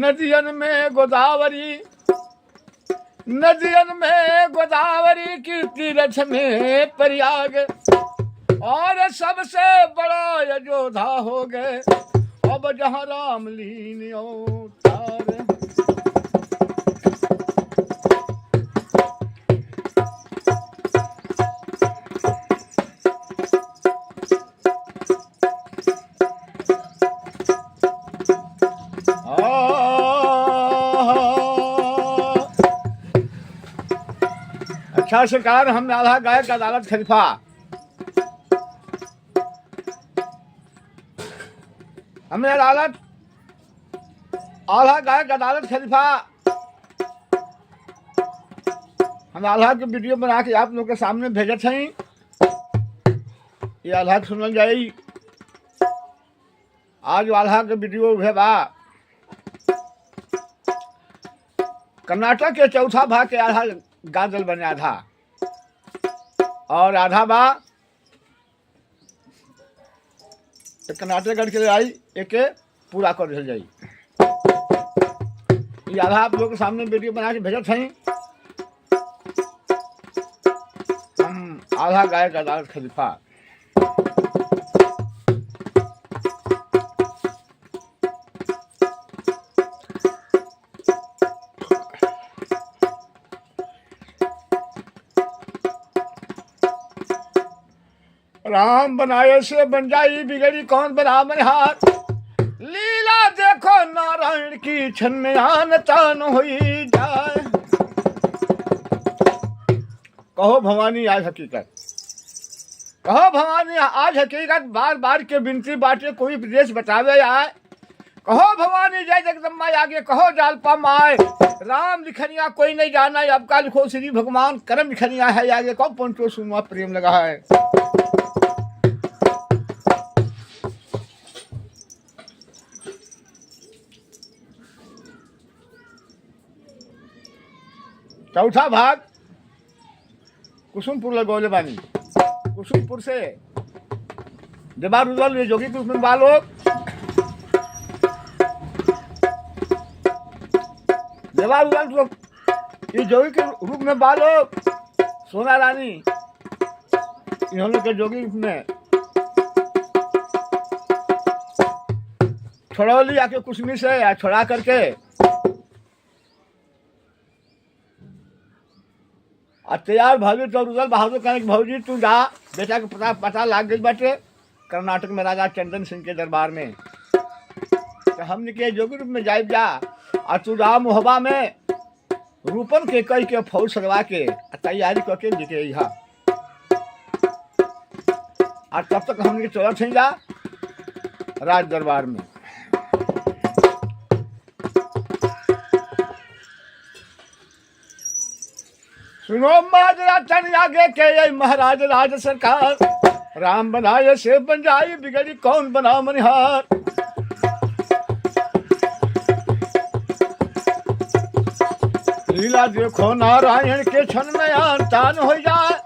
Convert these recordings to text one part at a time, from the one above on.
नदियन में गोदावरी, नदियन में गोदावरी की तीरथ में प्रयाग, और सबसे बड़ा अयोध्या हो गए अब जहाँ राम लीन अवतार। अच्छा सरकार, हमने आधा गायक अदालत खलीफा, हमने आधा गायक अदालत खलीफा, हम आल्हा के वीडियो बना के आप लोग के सामने भेजत हैं। ये आल्हा सुनल जाई। आज आल्हा के वीडियो उहे बा कर्नाटक के चौथा भाग के आधा गाजल बने, आधा और आधा बा कर्नाटक गढ़ के आई एक पूरा कर दिया जाई। ये आधा आप लोग के सामने वीडियो बना के भेजत हैं। हम आधा गायक अदालत खलीफा। राम बनाए से बन जाई बिगड़ी कौन बना मनहार, लीला देखो नारायण की छन में आन तान हुई जाए। कहो भवानी आज हकीकत, कहो भवानी आज हकीकत, बार बार के बिनती बाटे कोई विदेश बतावे आए। कहो भवानी जय जगदम्बा आगे, कहो जालपा माए, राम लिखनिया कोई नहीं जाना, अब का लिखो श्री भगवान, करम लिखनिया है आगे, कहो पंचो सुनवा प्रेम लगा है। चौथा भाग कुसुमपुर लगौले बानी, कुसुमपुर से देवार उज्जवल ये जोगी कुसुम बालो, देवार उज्जवल ये जोगी के रूप में बालो, सोना रानी इन्होंने के जोगी रूप में छोड़ौली आके कुसमी से या छोड़ा करके और तैयार भाभी तो रुदल बहादुर कहने की भौजी तू जा, बेटा के पता लाग गई बाटे कर्नाटक में राजा चंदन सिंह के दरबार में, तो हमने के जोगी रूप में जाइब जा, और तू जा मोहबा में रूपन के कई के फौज सजवा के तैयारी करके दिखे यहाँ, और तब तक हमने चलत हैं जा राज दरबार में। सुनो महाराज चन आगे के ये महाराज राज सरकार, राम बनाए से बन जाई बिगड़ी कौन बना मनिहार। लीला देखो नारायण के छन में आन तान हो जाए,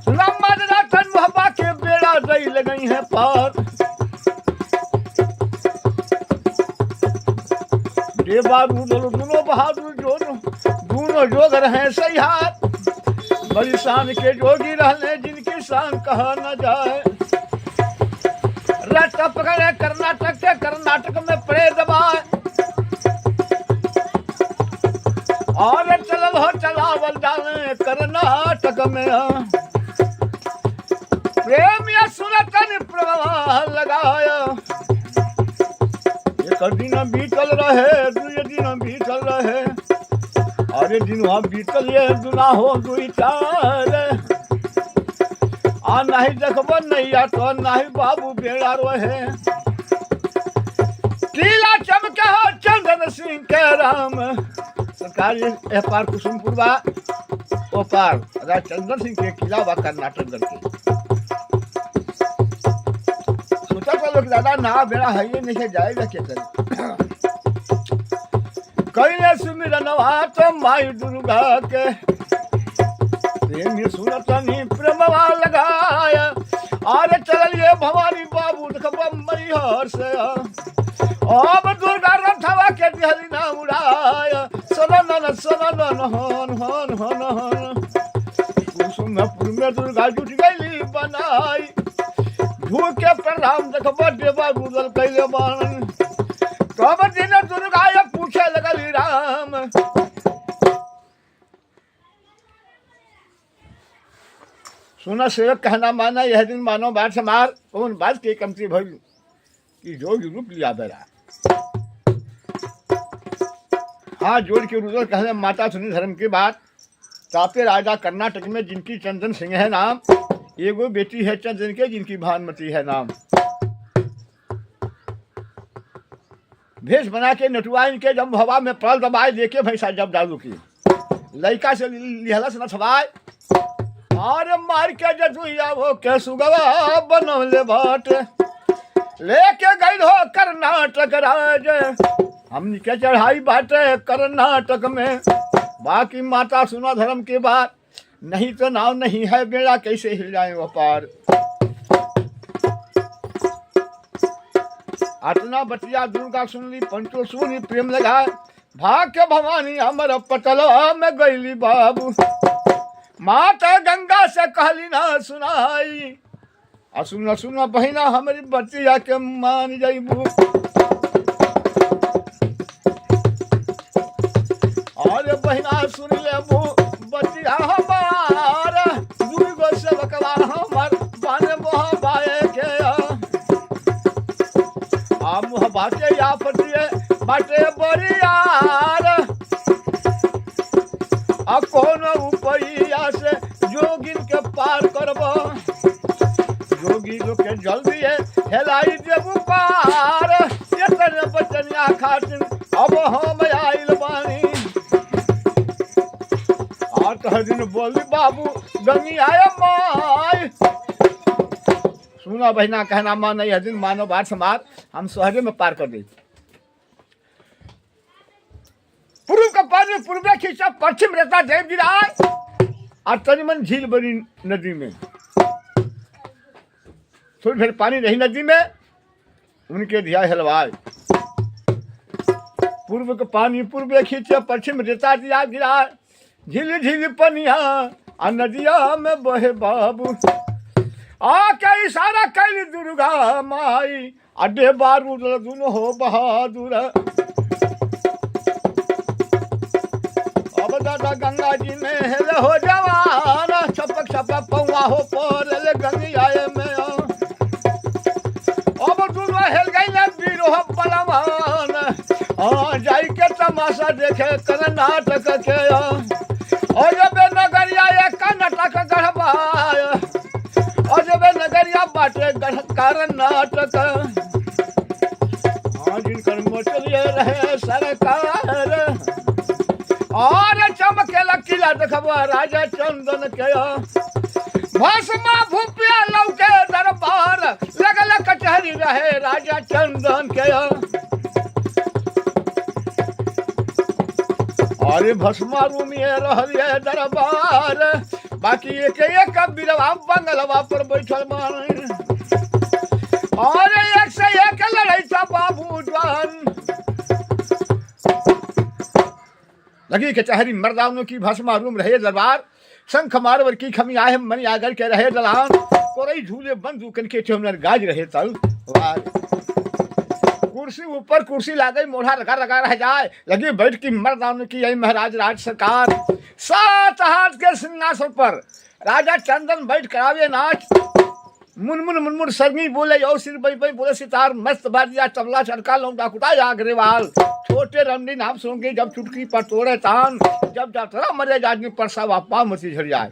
महाराज चन मोहब्बा के बेड़ा दई लगई है पार। बाबू बोलो दोनों बहादुर दोनों जोग रहे सही हाथ, बड़ी शान के जोगी रहने जिनकी शान कहा न जाए। रास्ता पकड़े कर्नाटक के, कर्नाटक में पड़े दबाए, और चलल हो चलावल डाले कर्नाटक में, प्रेम या सुनतन प्रवाह लगाया। एक दिन बीतल रहे, दुई दिन बीतल रहे, अरे दिन बीतल ये दुना हो दुई चार, आ नहीं देखबो नैया तो नहीं बाबू बेड़ा रोहे। किला चमके हो चंदन सिंह के राम, सरकार ये पार कुसुमपुर बा, ओ पार राजा चंदन सिंह के किला बा कर्नाटक करके। दादा ना बेड़ा है ये नहीं जाएगा क्या कहीं सुमिरनवा तो माई दुर्गा के, प्रेमी सुनतनी प्रेमवा लगाया, अरे चल ये भवानी बाबू देखबो मैहर से, अब दुर्गा रथवा के दिहली ना उड़ाय सनन हन हन हन हन कुसुमपुर में दुर्गा जुट गईली बनाई भूखे प्रणाम देखब देवा रुदल कैले बन कब दिन दुर्गा पूछे लगली राम सुना सेवक कहना माना यह दिन मानो बात समार कौन बात के कमती भइल कि जोग रूप लिया बेरा हाथ जोड़ के रुदल कहले माता सुनी धर्म की बात तापे राजा कर्नाटक में जिनकी चंदन सिंह है नाम एगो बेटी है चंदन के जिनकी भानुमति है नाम भेष बना के नटुआइन के जब हवा में पल दबाए लेके भैंसा जब डालू की लड़का से लिहलस न छवाए और मार के जजुआ वो के सुगवा बनौले बाट लेके गई हो कर्नाटक राज हमनी के चढ़ाई बाटे कर्नाटक में बाकी माता सुना धर्म की बात नहीं तो नाव नहीं है बेड़ा कैसे हिल जाए वो पार अतना बतिया दुर्गा सुनली पंचो सुनी प्रेम लगा भाग के भवानी हमर पटलवा में गईली बाबू माता गंगा से कहली ना सुनाई सुन सुन बहिना हमारी बतिया के मान जाइबू अरे बहिना सुन लेबू बतिया हमार दुई गो से बकवा हमार बाने मोह बाए के आ मोह बाटे या फटिए बाटे बरियार आ कोनो उपैया से जोगिन के पार करबो जोगी जो के जल्दी है हेलाई देबू पार इतने बचनिया खातिर अब हम आइल बानी आठ दिन बोली बाबू गंगी आय माय सुना बहिना कहना मान नहीं दिन मानो बात समार हम सहजे में पार कर दी पूर्व का पानी पूर्व खींचा पश्चिम रहता देव गिराए और तनिमन झील बनी नदी में थोड़ी देर पानी रही नदी में उनके धिया हलवाए पूर्व का पानी पूर्व खींचे पश्चिम रेता दिया गिरा झील झील पनिया आ नदिया में बहे बाबू आके इशारा कैली दुर्गा माई अड्डे बारूद दुन हो बहादुर अब दादा गंगा जी में हेल हो जवान छपक छपक पौवा हो पर गंगी आए में अब दुनो हेल गई ना वीरो बलवान जाई के तमाशा देखे कर्नाटक के और जब नगरिया एक कर्नाटक गढ़वाय और जब नगरिया बाटे कर्नाटक जिनकर मोचलिए रहे सरकार और चमके किला देखबा राजा चंदन के भस्मा भूपिया लौके दरबार लगल कचहरी रहे राजा चंदन के अरे भस्मा रूमिए रहिए दरबार बाकी एक एक बिरवा बंगलवा पर बैठल मान और एक से एक लड़ाई था बाबू जवान लगी कचहरी मर्दानों की भस्मा रूम रहे दरबार शंख मारवर की खमी आए मनी आगर के रहे दलान कोरई झूले बंदूकन के ठेवनर गाज रहे तल कुर्सी ऊपर कुर्सी ला गई मोढ़ा लगा लगा रह जाए लगी बैठ की मर्दानों की यही महाराज राज सरकार 7 हाथ के सिंहासन पर राजा चंदन बैठ करावे नाच मुनमुन मुनमुन सरमी बोले यो सिर बई बई बोले सितार मस्त बाजिया तबला चरका लौंडा कुटाया अग्रवाल छोटे रमनी नाम सुनके जब चुटकी पर तोड़े तान जब जातरा मरे जादमी परसा वापा मसी झड़ जाए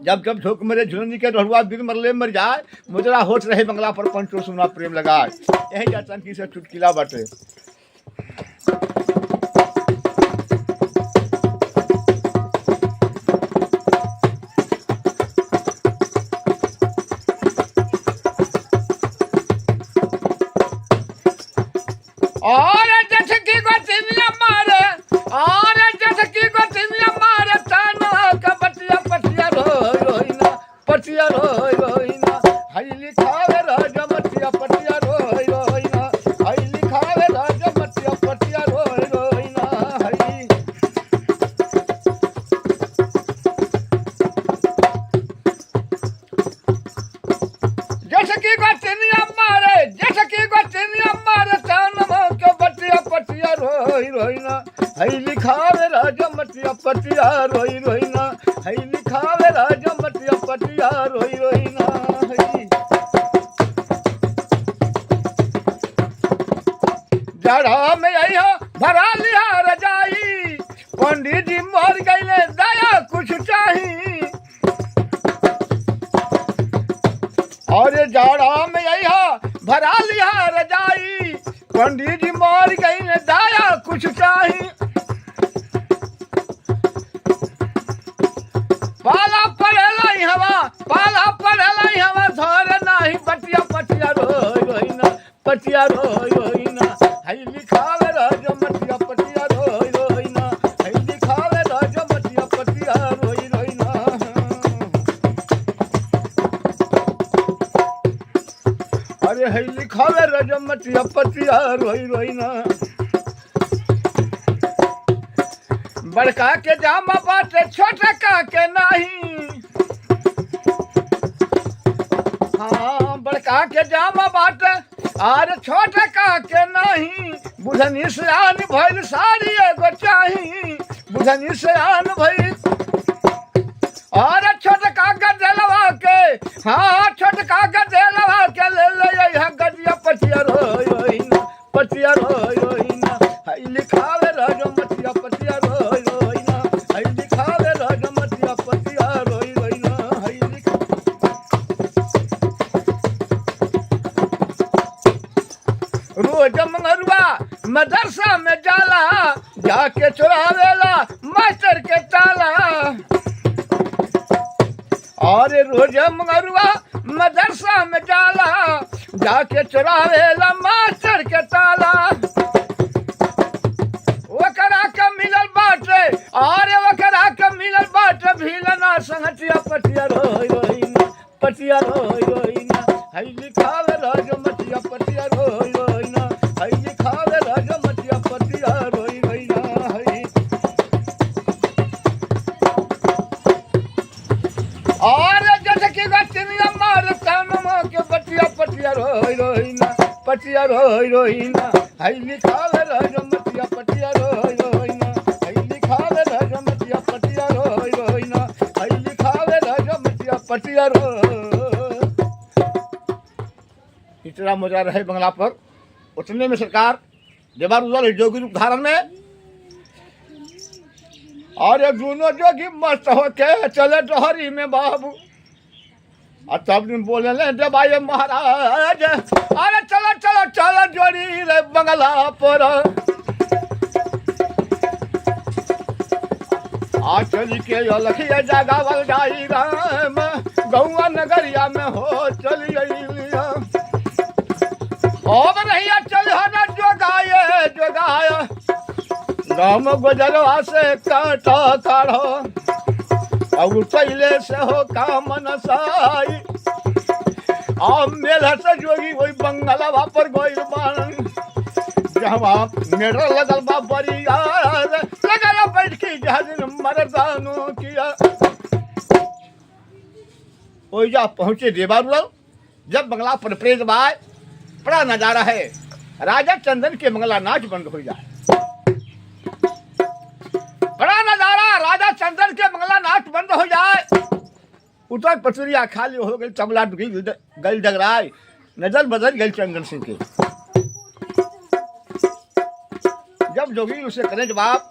जब जब झोंक मरे झुलनी के रहुआ बिन मरले मर जाए मुजरा होठ रहे बंगला पर पंचो सुना प्रेम लगाए यही जातन की से चुटकिला बटे और जठकी को तिमिया मारे और जठकी को तिमिया मारे ताना का पटिया पटिया रोइना पटिया रोइना हई लिखावे राजा मटिया पटिया रोइना हई पटिया रोई रोई ना हई लिखावे राजा मटिया पटिया रोई रोई ना हई लिखावे राजा मटिया पटिया रोई रोई ना हई जड़ा में आई हो भरा लिया रजाई पंडित जी मर गईले दया कुछ चाही और जाड़ा में आई हो भरा लिया रजाई पंडित जी मर गईले दया कुछ चाही पाला पड़ेला हवा धर नाही पटिया पटिया रोई रोई ना पटिया रोई रोई ना हई लिखावे राजा मटिया पटिया रोई रोई ना हई लिखावे राजा मटिया पटिया रोई रोई ना अरे हई लिखावे राजा मटिया पटिया रोई रोई ना बड़का के जामा बाटे छोटका के नहीं हाँ बड़का के जामा बाटे आर छोटका के नहीं बुझनी सयान भइल साड़ी एगो चाही बुझनी सयान भइल और छोटका गदेलवा के हाँ छोटका गदेलवा के ले ले गदिया पटिया रोई रोई ना पटिया रोई रोई ना हई लिखावे राजा मटिया पटिया रोई रोई ना हई लिखावे राजा मटिया पटिया रोई रोई ना हई रोज मंगरुआ मदरसा में जाला जाके चुरावेला मास्टर के ताला और रोज मंगरुआ मदरसा में जाला जाके चुरावेला मास्टर के ताला वकरा के मिलल बाटे और वकरा के मिलल बाटे भीलना संगटिया पटिया रोई रोई ना पटिया रोई रोई ना हई लिखावे राजा मटिया पटिया रोई रोई ना हई लिखावे राजा मटिया पटिया रोई रोई ना हई और जैसे कि गतिनिया मारता नमा के पटिया पटिया रोई रोई ना पटिया रोई रोई ना हई लिखावे राजा मटिया पटिया रोई रोई ना हई लिखावे राजा मटिया पटिया रोई रोई ना हई लिखावे राजा मटिया पटिया रोई इतना मजा रहे बंगला पर उतने में सरकार देवार उजल जोगी रूप धारण में और ये दोनों जोगी मस्त होके चले डहरी में बाबू और तब दिन बोले ले देवाए महाराज अरे चलो चलो चलो जोड़ी रे बंगला पर आ चली के लखिया जागावल जाई राम गौआ नगरिया में हो चली लिया अब नहीं चल ना जोगाए राम गुजरवा से काटा काढ़ो और पहले से हो काम नसाई अब मेला से जोगी वही बंगलवा पर गोइल बान जहाँ मेरा लगल बा बरियार लगल बैठ के जहाज मरदानो किया ओई जा पहुंचे देवारुल जब बंगला पर प्रेत बाय बड़ा नजारा है राजा चंदन के मंगला नाच बंद हो जाए बड़ा नजारा राजा चंदन के मंगला नाच बंद हो जाए उतर पचुरिया खाली हो गई तबला गई डगराय नजर बदल गई चंदन सिंह के जब जोगी उसे करें जवाब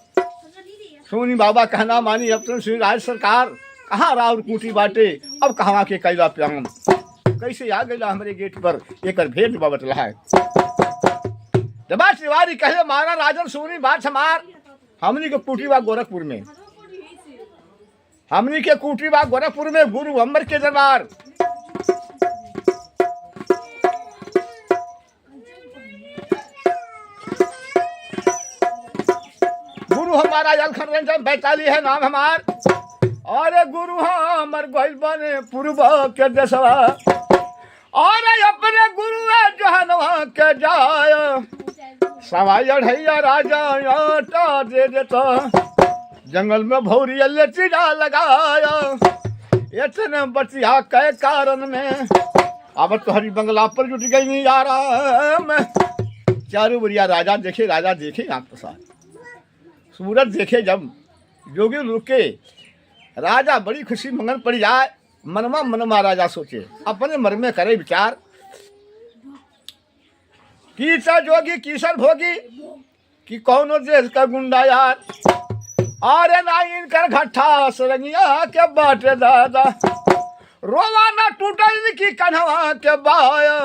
सोनी बाबा कहना मानी अब तो श्री राज सरकार कहाँ राउर कूटी बाटे अब कहाँ के कैला प्याम कैसे आ गया हमारे गेट पर एक भेद बाबत रहा है दबा तिवारी कहे मारा राजन सोनी बात हमार हमनी के कुटीबा गोरखपुर में हमनी के कुटीबा गोरखपुर में गुरु अमर के दरबार गुरु हमारा जलखन रंजन बैताली है नाम हमार और गुरु हमर गोइल बने पूर्व के दसवा और अपने गुरु जहनवा के जाय सवाई अढ़ैया राजा आटा दे देता जंगल में भौरिया ले चिड़ा लगाया इतने बचिया के कारण में अब तोहरी बंगला पर जुट गई नहीं यारा मैं चारों बढ़िया राजा देखे आंख प्रसाद सूरत देखे जब जोगी रुके राजा बड़ी खुशी मंगन पड़ जाए मनमा राजा सोचे अपने मन में करे विचार कीसा जोगी कीसर भोगी कि कौनो देश का गुंडा यार अरे ना इनकर घट्ठा सरंगिया के बाटे दादा रोवा ना टूटल की कन्हवा के बाया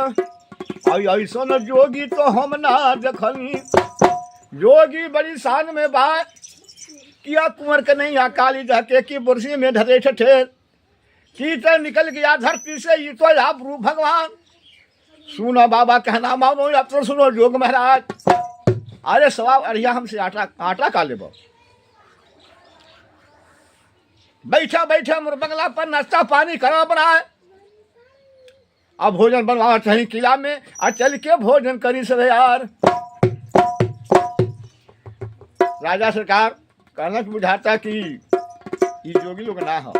ऐसा न जोगी तो हम ना देखनी जोगी बड़ी शान में बात किया कुंवर के नहीं आ काली जाके की बुरसी में ढरे ठेर की तो निकल गया धरती से ये तो आप रूप भगवान सुनो बाबा कहना मानो अब तो सुनो जोग महाराज अरे सवाब अड़िया हमसे आटा का लेबो बैठा बैठा मोर बंगला पर नाश्ता पानी करा बनाए अब भोजन बनवा चाहिए किला में आ चल के भोजन करी सब यार राजा सरकार कहना बुझाता कि ये जोगी लोग ना हो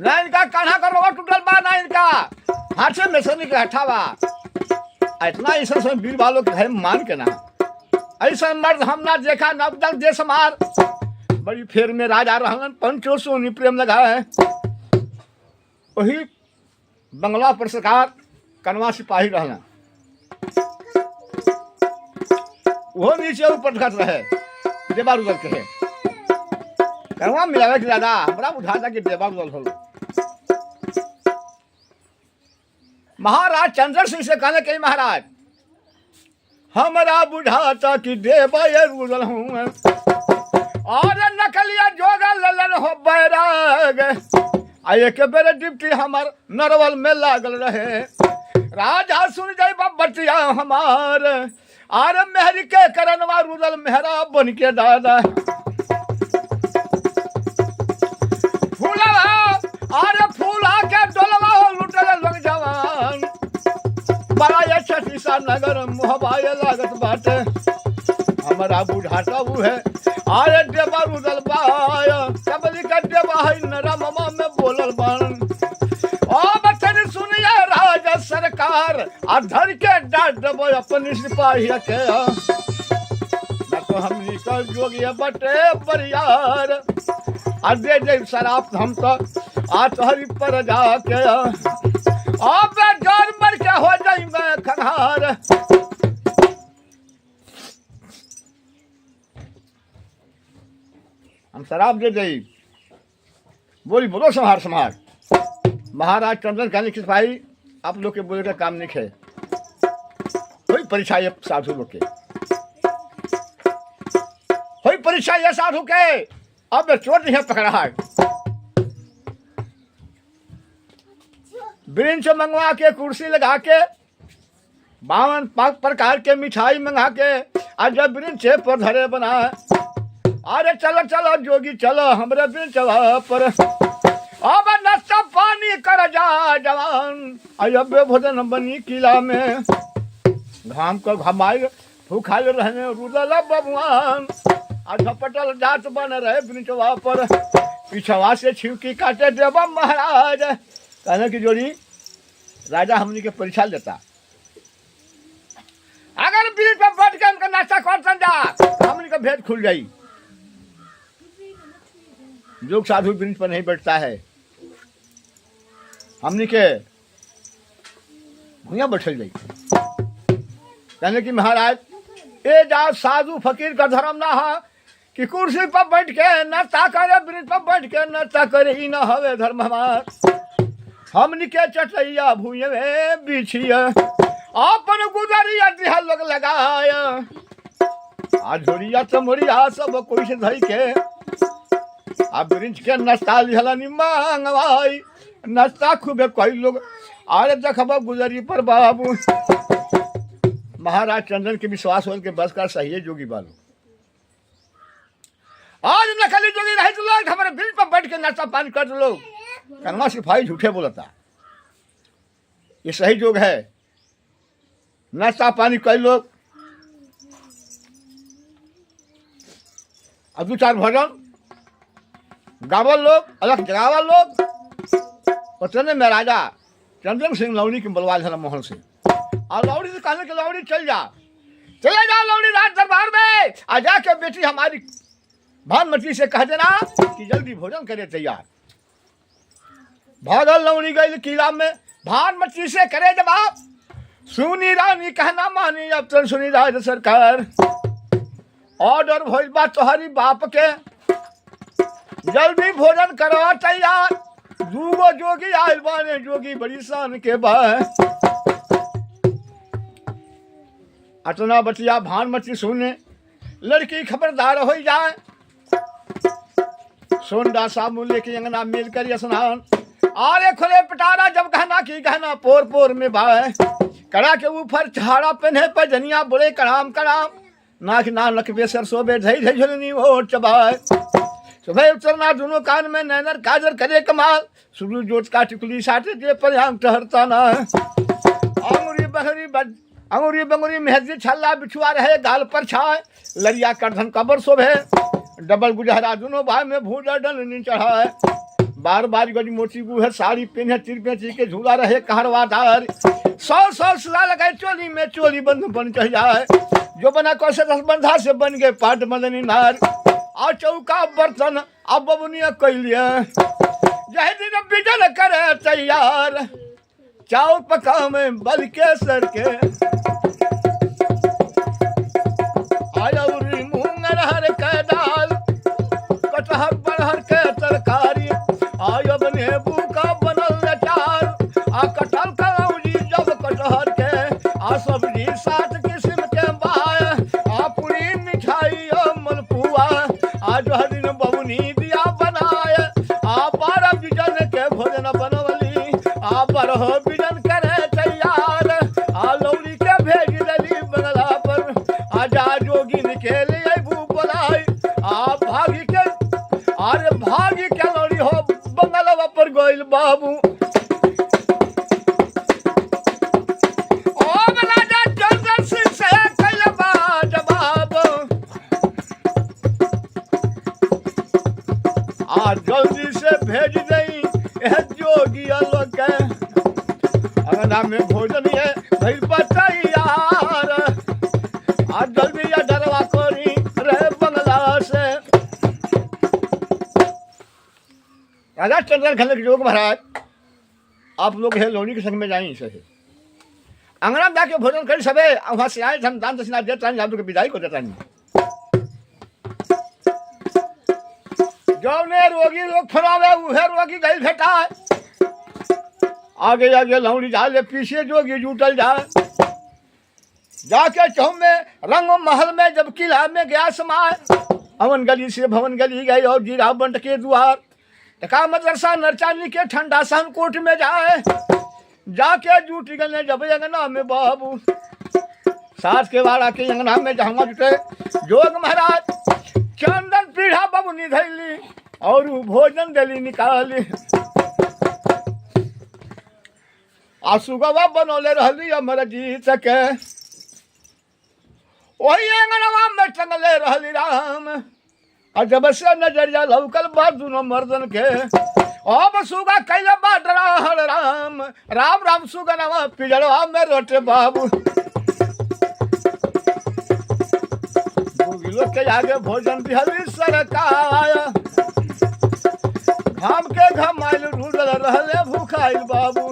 ना इनका कान्हा का रोवा टूटल बा ना इनका हाथ से मेसनी के हटा बा इतना ऐसा सब वीर वालों के घर मान के ना ऐसा मर्द हम ना देखा नब तक देश मार बड़ी फेर में राजा रहन पंचो सोनी प्रेम लगा है वही बंगला पर सरकार कनवा सिपाही रहना वो नीचे ऊपर खत रहे देवा रुदल के कनवा मिलावे कि दादा हमरा बुझाता कि देवा रुदल हो महाराज चंद्र सिंह से कहने के महाराज हमरा बुझाता कि देवा ये रुदल हूँ और नकलिया जोगा ललन हो बैराग आये के बेरे डिप्टी हमार नरवल में लागल रहे राजा सुन जाई बटिया हमार आर मेहरी के करनवा रुदल मेहरा बन के दादा फूला आरे फूला के डोलवा हो लुटल लोग जवान बड़ा ये छठी सा नगर मोहबाए लागत बाटे हमारा बुढ़ाटा वो है आरे देवा रुदल बाया कबली का देवा है नरा ममा में बोलल बान ओ बचन सुनिए राजा सरकार अधर के डांट देबो अपनी सिपाही के ना तो हमनी का जोगिया बटे परियार आ दे दे शराब हम तो आ तोहरी पर जाके अब जान मर के हो जाई मैं खंगार हम शराब दे दे बोली बोलो संहार संहार महाराज चंद्रन कहने की सिपाही आप लोग के बोले का काम नहीं है कोई परीक्षा ये साधु लोग के कोई परीक्षा ये साधु के अब चोट नहीं पकड़ा है ब्रिंच मंगवा के कुर्सी लगा के 52 प्रकार के मिठाई मंगा के आज जब ब्रिंच पर धरे बना अरे चलो चलो जोगी चलो हमरे ब्रिंच पर अब नाश्ता पानी कर जा जवान अब भोजन बनी किला में घाम को घमाए भूखाए रहने रुदल बबुआन झपटल जात बन रहे ब्रिंचवा पर पिछवा से छिवकी काटे देवा महाराज कहने की जोड़ी राजा हमनी के परीक्षा लेता अगर ब्रिंच पर बैठ के उनका नाश्ता कर जा हमनी का भेद खुल जाई जोग साधु ब्रिंच पर नहीं बैठता है हमनी के भूया बैठल जाई कहने की महाराज ए जा साधु फकीर का धर्म ना है कि कुर्सी पर बैठ के नाश्ता करे ब्रिंच पर बैठ के नाश्ता करे ही ना हवे धर्म हमार हमनी के चटैया भूये में बिछिया अपन गुजरिया दिहा लोग लगाया आज झोरिया चमोरिया सब कोई से धई के अब ब्रिंच के नाश्ता लिहला नि मांगवाई नाश्ता खूबे कोई लोग अरे देखब गुजरी पर बाबू महाराज चंद्रन के विश्वास हो के बस का सही है जोगी बालू आज नकली जोगी रहे तो लोग हमारे ब्रिंच पर बैठ के नाश्ता पानी कर दो लोग कन्वा सिपाही झूठे बोलता ये सही जोग है नाश्ता पानी कई लोग अब 2-4 भजन गावल लोग अलग जगावल लोग उतने में राजा चंद्रन सिंह लवनी के बलवाल मोहन से और लौड़ी से कहने के लौड़ी चल जा, चले जाओ लौड़ी राज दरबार में, आ जाके बेटी हमारी भानुमती से कह देना कि जल्दी भोजन करे तैयार। भागल लौड़ी गई किला में, भानुमती से करे जवाब, सुनी रानी कहना मानी, अब तो सुनी राज सरकार, ऑर्डर भइल बा तोहरी बाप के, जल्दी भोजन करो तैयार। दूगो जोगी आयल बाने, जोगी बड़ी शान के बा। अतना बतिया भानुमती सुने, लड़की खबरदार हो जाए, सोंडा साबुन लेके अंगना मिल कर स्नान, आरे खुले पिटारा जब गहना की गहना पोर पोर में बाय, कड़ा के ऊपर झाड़ा पहने पजनिया बोले कड़ाम कड़ाम, नाक नान लखबे सरसोबे धई धई झुलनी ओट चबाए, सुबह उतरना दोनों कान में नैनर काजर करे कमाल, सूरज जोत का टिकुली साटे जे पर आंख ठहरता ना, अंगूरी बंगूरी मेहदी छल्ला बिछुआ रहे गाल पर छाए, लरिया करधन कबर शोभे, डबल गुजहरा दोनों भाई में भूजा डन चढ़ाए, बार बार गड़ी मोटी गुहर साड़ी पहने तिरपे के झूला रहे कहरवादार, सौ सिला लगाए चोली में, चोली बंद बन चढ़ जाए, जो बना कौशल रस बंधा से बन गए पाट मदनी नार, और चौका बर्तन अब बबुनिया कैलिए, जह दिन बिजल करे तैयार, चाउ पका में बल के सर के, आयौरी मूंगर हर के दाल, कटहर बरहर के तरकारी, आयब नींबू का बनल अचार, आ कटहल कलौजी जब कटहर के, आ सब्जी 7 किस्म के बाय, आ पूरी मिठाई मलपुआ, आ जो दिन बबुनी दिया बनाए, आ 12 बिजन के भोजन बनवली, आ 12 बिजन करे तैयार, आ लौड़ी के भेज दली बंगला पर, आ जा जोगिन के लिए भू बोलाई, आ भागी के अरे भागी के लौड़ी हो बंगलवा पर गोइल बाबू, ओ राजा चंद्र सिंह से कलबा जवाब, आ जल्दी से भेज दई यह जोगी लोग के, अंगना में भोजन है भइल तैयार, आ जल्दी या डरवा करी रे बंगला से। राजा चंद्र खंड जोग महाराज, आप लोग है लोनी के संग में जाएं से अंगना में जाके भोजन करी सबे, वहां से आए हम दान दक्षिणा देता नहीं, आप लोग विदाई को देता नहीं। जौने रोगी लोग फरावे उहे रोगी गई भेटाए, आगे आगे लौड़ी जाले पीछे जोगी जुटल जाए, जाके चौ में रंग महल में जब किला में गया समाए, अवन गली से भवन गली गई और जीरा बंट के द्वार, का मदरसा नरचानी के ठंडा सन कोट में जाए, जाके जूटी गने जब अंगना में बाबू, सास के वाड़ा के अंगना में जहाँ जुटे जोग महाराज, चंदन पीढ़ा बबुनी धैली और भोजन दली निकाली, आसुगवा बनौले रहली अमर जीत के, वही अंगनवा में टंगले रहली राम, और जब से नजरिया लौकल बा दोनों मर्दन के, अब सुगा कैले बा डराहल राम, राम राम सुगनवा पिजड़वा में रोटे बाबू, लोग के आगे भोजन दिहली सरकार, घाम के घमाइल ढूंढल रहले भूखाइल बाबू,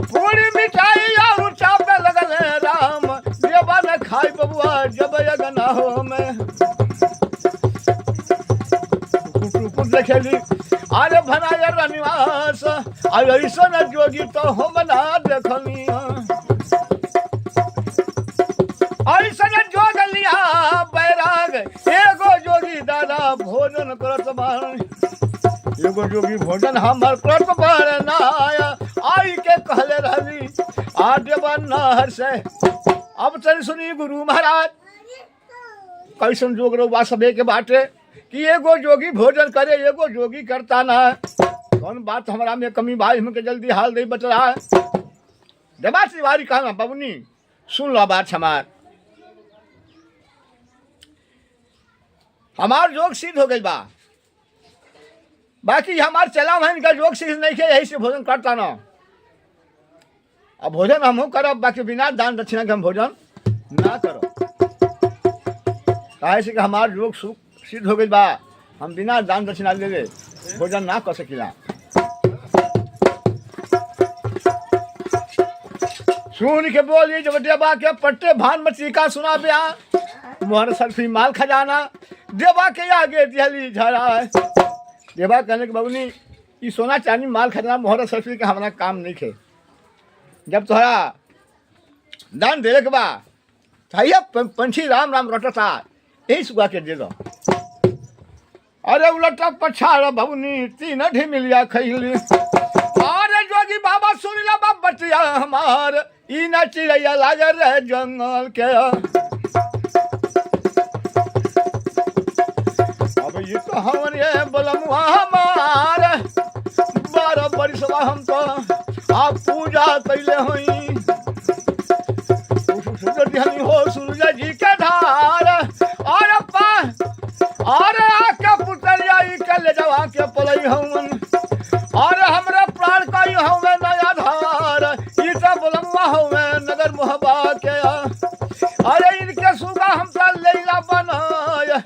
पूरी मिठाई और चापे लगले राम, देवा न खाई बबुआ जब यगना हो में, देखेली अरे भनाय रनिवास, ऐसा न जोगी तो हम ना देखनी, ऐसा न जोग लिया बैराग, एगो जोगी दादा भोजन करत बाण, एगो जोगी भोजन हमर करत बाण ना आया, आई के कहले रहली आगे नहर से, अब चल सुनी गुरु महाराज, कैसन जोग रउआ सबे के बाटे कि एगो जोगी भोजन करे एगो जोगी करता ना, कौन बात हमारा में कमी भाई हमके जल्दी हाल दे बच रहा है। जबा तिवारी कहना बबुनी सुन लो बात हमार जोग सिद्ध हो गई बा, बाकी हमार चला इनका जोग सिद्ध नहीं है, यही से भोजन करता ना। अब भोजन हमहू करब, बाकी बिना दान दक्षिणा के हम भोजन ना करो। काहे से कि हमार योग सुख सिद्ध हो गई बा, हम बिना दान दक्षिणा ले भोजन ना कर सकिला। सुन के बोली जब देवा के पट्टे भान मची का सुना ब्या, मोहर सल्फी माल खजाना देवा के आगे दिहली झरा। देवा कहने के बबुनी ये सोना चांदी माल खजाना मोहर सल्फी के हमारा काम नहीं खे, जब तोहरा दान दे के बा चाहिए पंछी राम राम रटता यही सुगा के दे दो। अरे उलटा पछाड़ बबुनी तीन ढिमिलिया खैली। अरे जोगी बाबा सुन ला बतिया हमार, ई न चिड़ैया लागे रहे जंगल के। अब ये तो हमरे बलमुआ हमार, 12 बरिसवा हम तो आप पूजा कैले हुई। हो सूरज जी के धार, और आके पुतरिया के ले जवा के पलई हवन, और हमरे प्राण का ही हवे नया धार। ई सब बोलम्मा हवे नगर मोहबा के, अरे इनके सुगा हम तो लैला बनाय।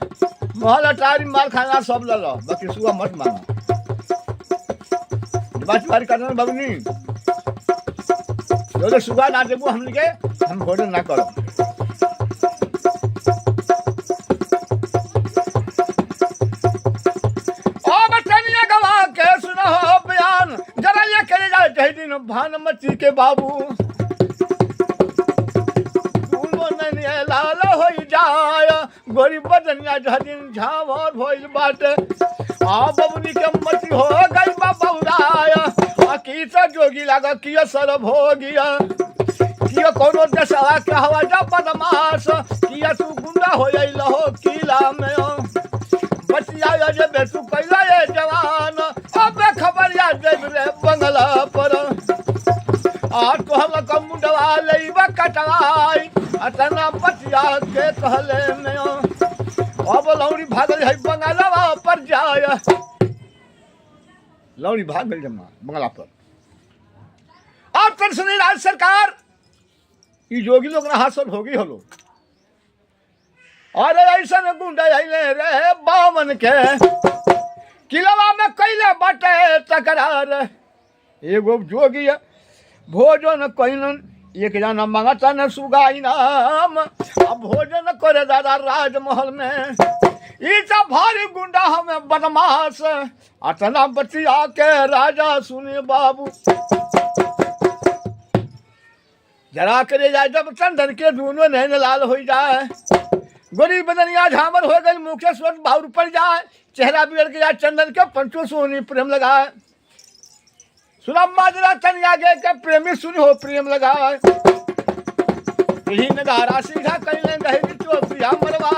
महल अटारी माल खाना सब ले लो, बाकी सुगा मत मांगा। बात बारी करना बबनी, जो सुगा ना देबू हम के हम भोजन ना करो। भानुमती के बाबू लाल हो जाय, गोरी बदनिया झदिन झावर भइल बाटे। बबुनी के मती हो गई बाबूराय, की जोगी लाग किया सर भोगिया, किया कोनो दशवा के हवा जा बदमाश, किया तू गुंडा हो लहो किला में। बचिया जे बेटू कैला ये जवान, अब खबरिया दे रे बंगला पर। तो हम मुंडवा लेबा कटवाई, अतना बचिया के कहले में। अब लौड़ी भागल है बंगलवा पर जाय, लौड़ी भाग गई जमा बंगला पर। अब तक सुनी राज्य सरकार ई जोगी लोग ना हाथ होगी हलो। अरे ऐसा गुंडा रे बामन के किलवा में कैले बाटे तकरार। एगो जोगी भोजन कैलन, एक जना मंगता न सुगाई नाम। अब भोजन करे दादा राजमहल में, ई सब भारी गुंडा हमें बदमाश। अतना बतिया के राजा सुने बाबू, जरा करे जाए जब चंदन के दोनों नैन लाल हो जाए। गोरी बदनिया झामर हो गई, मुख से स्वर्ग बाउर पड़ जाए। चेहरा बिगड़ के जाए चंदन के पंचो सोनी प्रेम लगाए। सुना माजरा तनिया गे के प्रेमी सुन हो प्रेम लगाए। यही नगारा सीधा कैले गहरी चोपिया मरवा,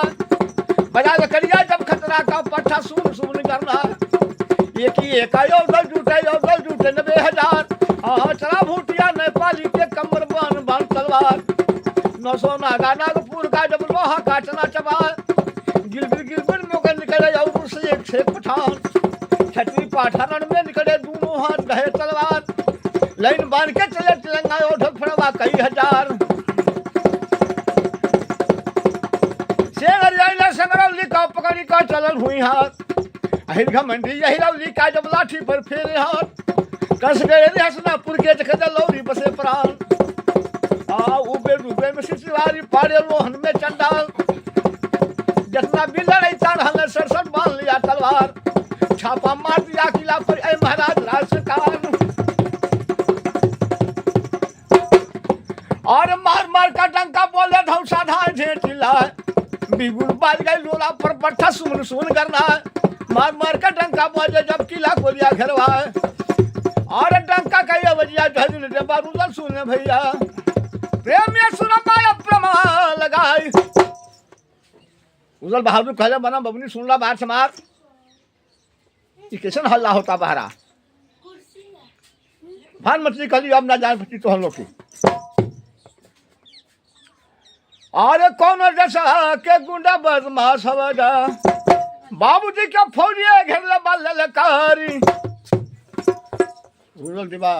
बजा करिया जब खतरा का पट्टा सुन सुन करना। एक ही एक दल जूटे 90,000। हाँ चला भूटिया नेपाली के कमर बन बन तलवार। 900 नागपुर का जब लोहा काटना चबा, गिलबिर में निकले और से एक से पठान। छतरी पाठान में निकले दोनों हाथ गहे तलवार। लाइन बांध के चले तिलंगा और ढकफड़वा कई हजार। संगरौली का पकड़ी का चलल हुई हाथ। अहिर घमंडी यही रौली का जब लाठी पर फेरे हाथ। कस गए हसनापुर के जखद लौरी बसे प्राण। उबे डूबे में सिसवारी पाड़े लोहन में चंडाल। जितना भी लड़ाई तान हमें सरसट बांध लिया तलवार। छापा मार दिया किला पर ऐ महाराज राज सरकार। और मार मार का डंका बोले धौसा धाय झेटिला। बिगुल बाज गई लोला पर पट्टा सुन सुन करना। मार मार का डंका बोले जब किला को लिया घेरवा। और डंका कहिया बजिया झजन दे बारूदल सुने भैया। प्रेम में सुना माया प्रमाण लगाई। उजल बहादुर कहले बना बबनी सुन ला बाहर समार। ये कैसन हल्ला होता बहरा। भानुमती कहली अब ना जाए पति तो हम लोग की। अरे कौन जैसा के गुंडा बदमाश हवजा। बाबूजी के फौजिया घेरले बाल ललकारी। उजल दिबा